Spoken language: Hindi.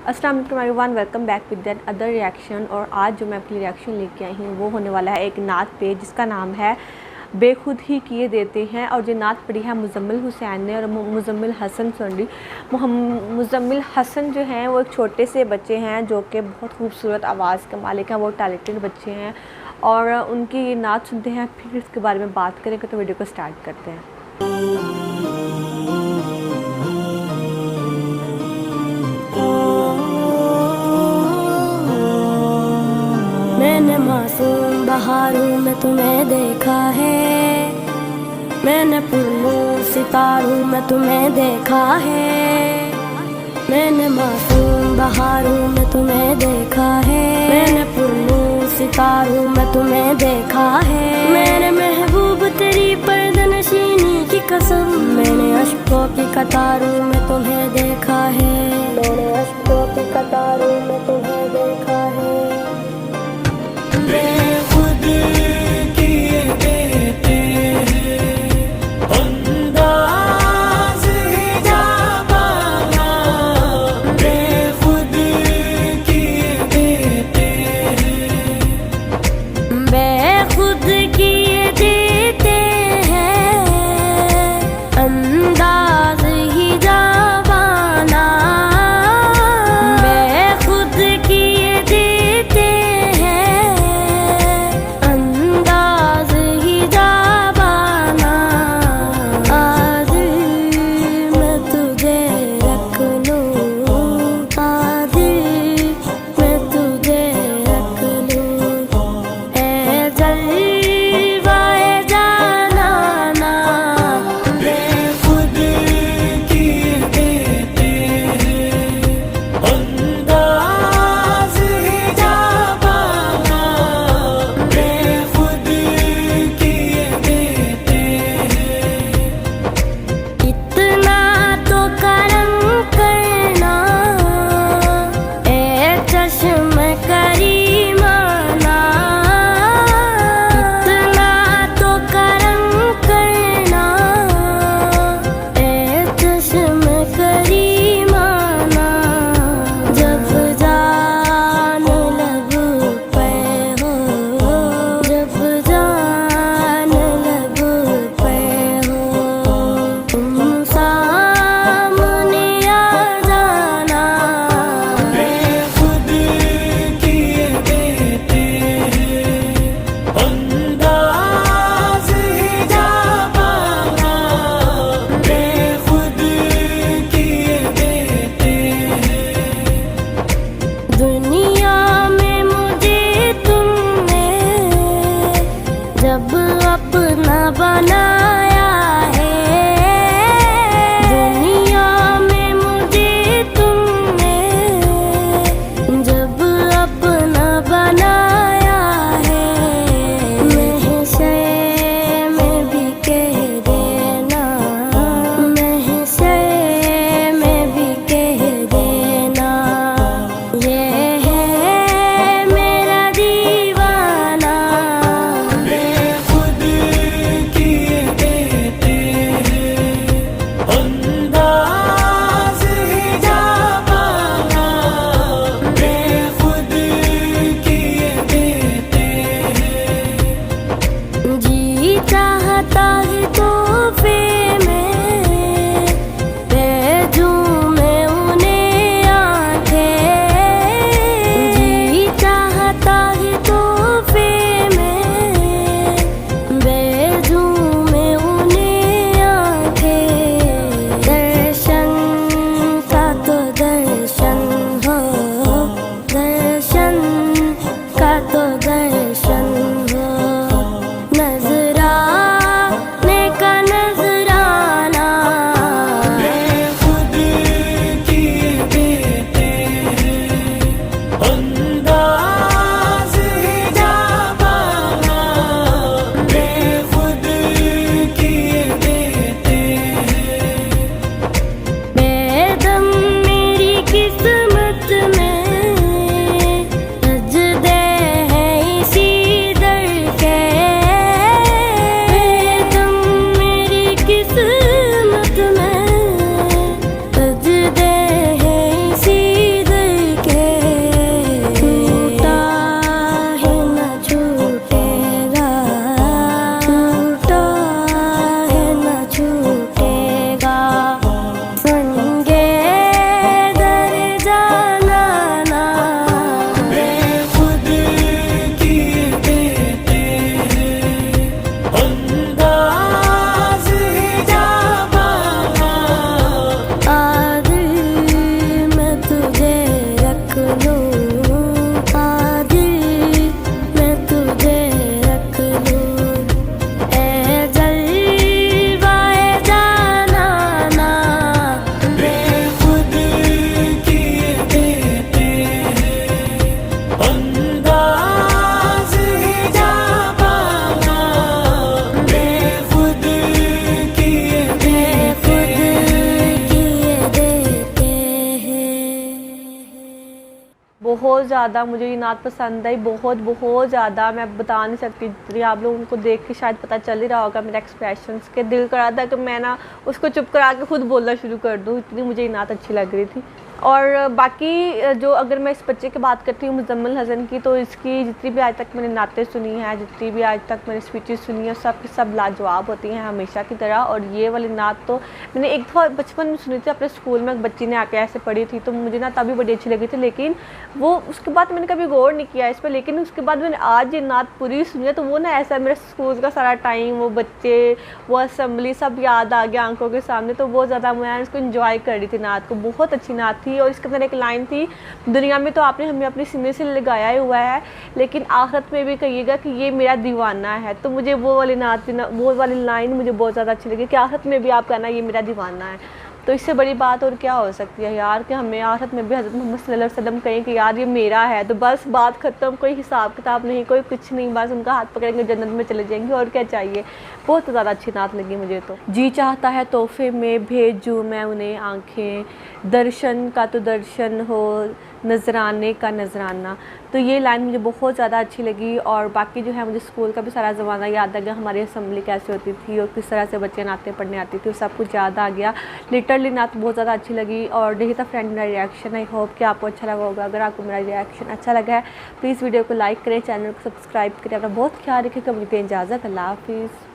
अस्सलाम वालेकुम everyone, welcome back with that other reaction. और आज जो मैं आपके लिए रिएक्शन लेके आई हूँ वो होने वाला है एक नात पे जिसका नाम है बेखुद ही किए देते हैं। और ये नात पढ़ी है मुज़म्मिल हुसैन ने। और मुज़म्मिल हसन जो हैं वो एक छोटे से बच्चे हैं जो कि बहुत खूबसूरत आवाज़ के मालिक हैं, वो टैलेंटेड बच्चे हैं। और उनकी ये नात सुनते हैं, फिर इसके बारे में बात करेंगे। तो वीडियो को स्टार्ट करते हैं। मैंने मासूम बहारों में तुम्हें देखा है, मैंने पुरनूर सितारों में तुम्हें देखा है। मैंने मासूम बहारों में तुम्हें देखा है, मैंने पुरनूर सितारों में तुम्हें देखा है। मेरे महबूब तेरी पर्दनशीनी की कसम, मैंने अश्कों की कतारों में तुम्हें देखा है, मैंने अश्कों की कतारों में तुम्हें देखा है। बेखुद किए देते हैं अंदाज़ ही जाबाना, बेखुद किए देते हैं, बेखुद किए देते हैं अंदाज़ ही जाबाना, बेखुद बहुत ज़्यादा मुझे ये नात पसंद आई, बहुत ज़्यादा। मैं बता नहीं सकती जितनी, आप लोगों को देख के शायद पता चल ही रहा होगा मेरा एक्सप्रेशंस के। दिल कर रहा था कि मैं ना उसको चुप करा के खुद बोलना शुरू कर दूँ, इतनी मुझे ये नात अच्छी लग रही थी। और बाकी जो अगर मैं इस बच्चे की बात करती हूँ मुज़म्मिल हसन की, तो इसकी जितनी भी आज तक मैंने नातें सुनी हैं, जितनी भी आज तक मैंने स्पीचेस सुनी हैं, सब की सब लाजवाब होती हैं हमेशा की तरह। और ये वाली नात तो मैंने एक दफ़ा बचपन में सुनी थी अपने स्कूल में, एक बच्ची ने आके ऐसे पढ़ी थी, तो मुझे ना तभी बड़ी अच्छी लगी थी। लेकिन वो उसके बाद मैंने कभी गौर नहीं किया इस पर, लेकिन उसके बाद मैंने आज ये नात पूरी सुनी है, तो वो ना ऐसा मेरे स्कूल का सारा टाइम, वो बच्चे, वो असम्बली सब याद आ गया आंखों के सामने। तो बहुत ज़्यादा मैं इसको इंजॉय कर रही थी नात को, बहुत अच्छी नात थी। और इसके अंदर एक लाइन थी, दुनिया में तो आपने हमें अपने सीने से लगाया ही हुआ है, लेकिन आखिरत में भी कहिएगा कि ये मेरा दीवाना है। तो मुझे वो वाली नात, वो वाली लाइन मुझे बहुत ज़्यादा अच्छी लगी कि आखिरत में भी आप कहना ये मेरा दीवाना है। तो इससे बड़ी बात और क्या हो सकती है यार, कि हमें आखिरत में भी हज़रत मोहम्मद सल्लल्लाहु अलैहि वसल्लम कहें कि यार ये मेरा है, तो बस बात ख़त्म, कोई हिसाब किताब नहीं, कोई कुछ नहीं, बस उनका हाथ पकड़ेंगे जन्नत में चले जाएंगे, और क्या चाहिए। बहुत ज़्यादा अच्छी नात लगी मुझे। तो जी चाहता है तोहफे में भेजूँ मैं उन्हें आँखें, दर्शन का तो दर्शन हो, नजराने का नजराना। तो ये लाइन मुझे बहुत ज़्यादा अच्छी लगी। और बाकी जो है मुझे स्कूल का भी सारा ज़माना याद आ गया, हमारी असम्बली कैसे होती थी और किस तरह से बच्चे नातें पढ़ने आती थी, सब कुछ याद आ गया। लिटरली नात बहुत ज़्यादा अच्छी लगी। और यही था फ्रेंड मेरा रिएक्शन। आई होप कि आपको अच्छा लगा होगा। अगर आपको मेरा रिएक्शन अच्छा लगा है प्लीज़ वीडियो को लाइक करें, चैनल को सब्सक्राइब करें। अपना बहुत ख्याल रखें। मुझे इजाज़त, अल्लाह हाफिज़।